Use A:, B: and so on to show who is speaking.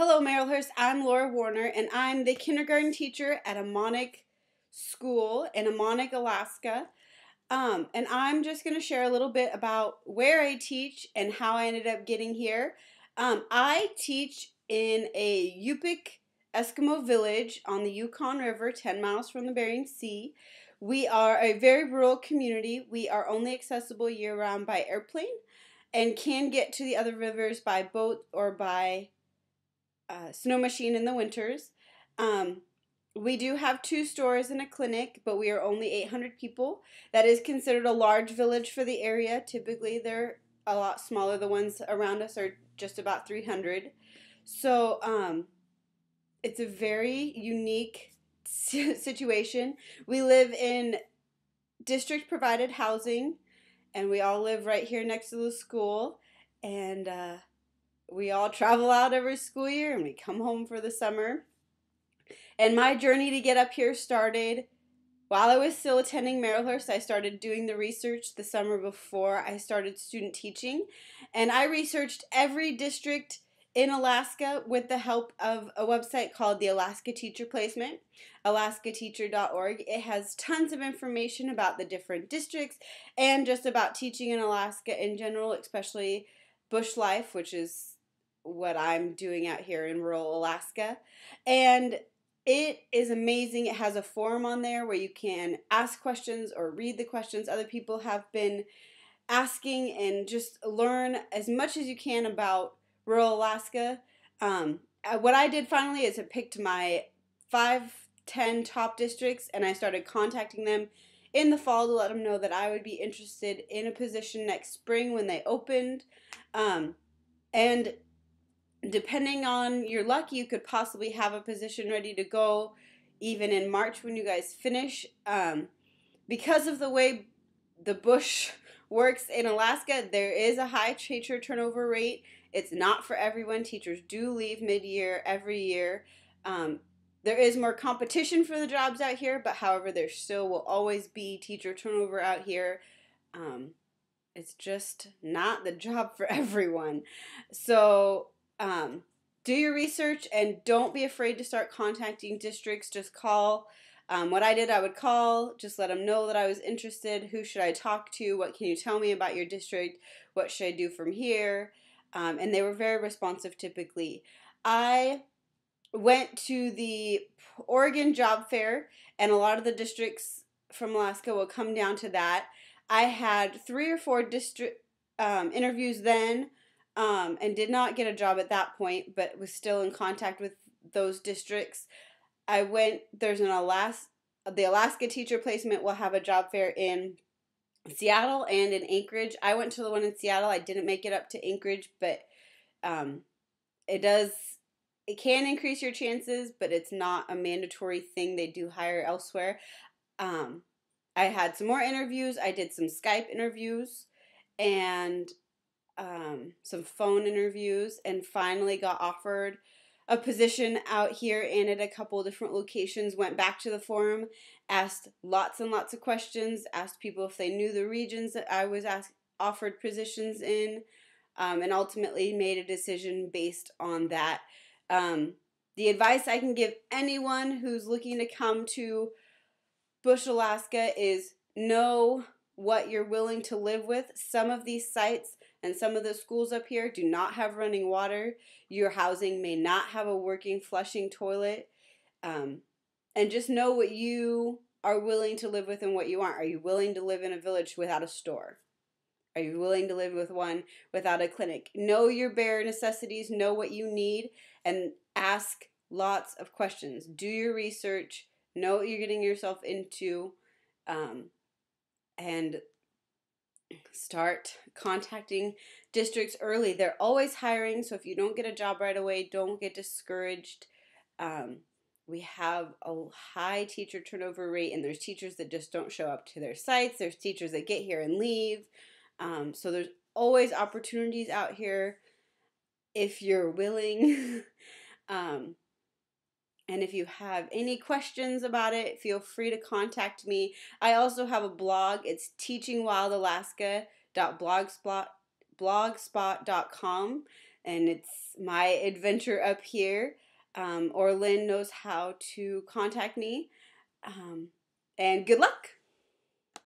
A: Hello, Marylanders. I'm Laura Warner, and I'm the kindergarten teacher at Amonic School in Amonic, Alaska. And I'm just going to share a little bit about where I teach and how I ended up getting here. I teach in a Yupik Eskimo village on the Yukon River, 10 miles from the Bering Sea. We are a very rural community. We are only accessible year-round by airplane and can get to the other rivers by boat or by snow machine in the winters. Um, we do have 2 stores and a clinic, but we are only 800 people. That is considered a large village for the area. Typically, they're a lot smaller. The ones around us are just about 300. So it's a very unique situation. We live in district provided housing, and we all live right here next to the school. And we all travel out every school year and we come home for the summer. And my journey to get up here started while I was still attending Marylandhurst. I started doing the research the summer before I started student teaching. And I researched every district in Alaska with the help of a website called the Alaska Teacher Placement, alaskateacher.org. It has tons of information about the different districts and just about teaching in Alaska in general, especially bush life, which is what I'm doing out here in rural Alaska. And it is amazing. It has a forum on there where you can ask questions or read the questions other people have been asking and just learn as much as you can about rural Alaska. What I did finally is I picked my 5-10 top districts and I started contacting them in the fall to let them know that I would be interested in a position next spring when they opened. And depending on your luck, you could possibly have a position ready to go even in March when you guys finish. Because of the way the bush works in Alaska, there is a high teacher turnover rate. It's not for everyone. Teachers do leave mid-year every year. There is more competition for the jobs out here, but however, there still will always be teacher turnover out here. It's just not the job for everyone. So do your research and don't be afraid to start contacting districts. Just call. What I did, I would call, just let them know that I was interested. Who should I talk to? What can you tell me about your district? What should I do from here? And they were very responsive typically. I went to the Oregon Job Fair, and a lot of the districts from Alaska will come down to that. I had 3 or 4 district interviews then, and did not get a job at that point, but was still in contact with those districts. There's the Alaska Teacher Placement will have a job fair in Seattle and in Anchorage. I went to the one in Seattle. I didn't make it up to Anchorage, but it can increase your chances, but it's not a mandatory thing. They do hire elsewhere. I had some more interviews. I did some Skype interviews and some phone interviews, and finally got offered a position out here and at a couple different locations. Went back to the forum, asked lots and lots of questions, asked people if they knew the regions that I was offered positions in, and ultimately made a decision based on that. The advice I can give anyone who's looking to come to Bush, Alaska is know what you're willing to live with. Some of these sites and some of the schools up here do not have running water. Your housing may not have a working flushing toilet. And just know what you are willing to live with and what you aren't. Are you willing to live in a village without a store? Are you willing to live with one without a clinic? Know your bare necessities, know what you need, and ask lots of questions. Do your research, know what you're getting yourself into, and start contacting districts early. They're always hiring, so if you don't get a job right away, don't get discouraged. We have a high teacher turnover rate, and there's teachers that just don't show up to their sites. There's teachers that get here and leave. So there's always opportunities out here if you're willing. And if you have any questions about it, feel free to contact me. I also have a blog. It's teachingwildalaska.blogspot.com. and it's my adventure up here. Or Lynn knows how to contact me. And good luck.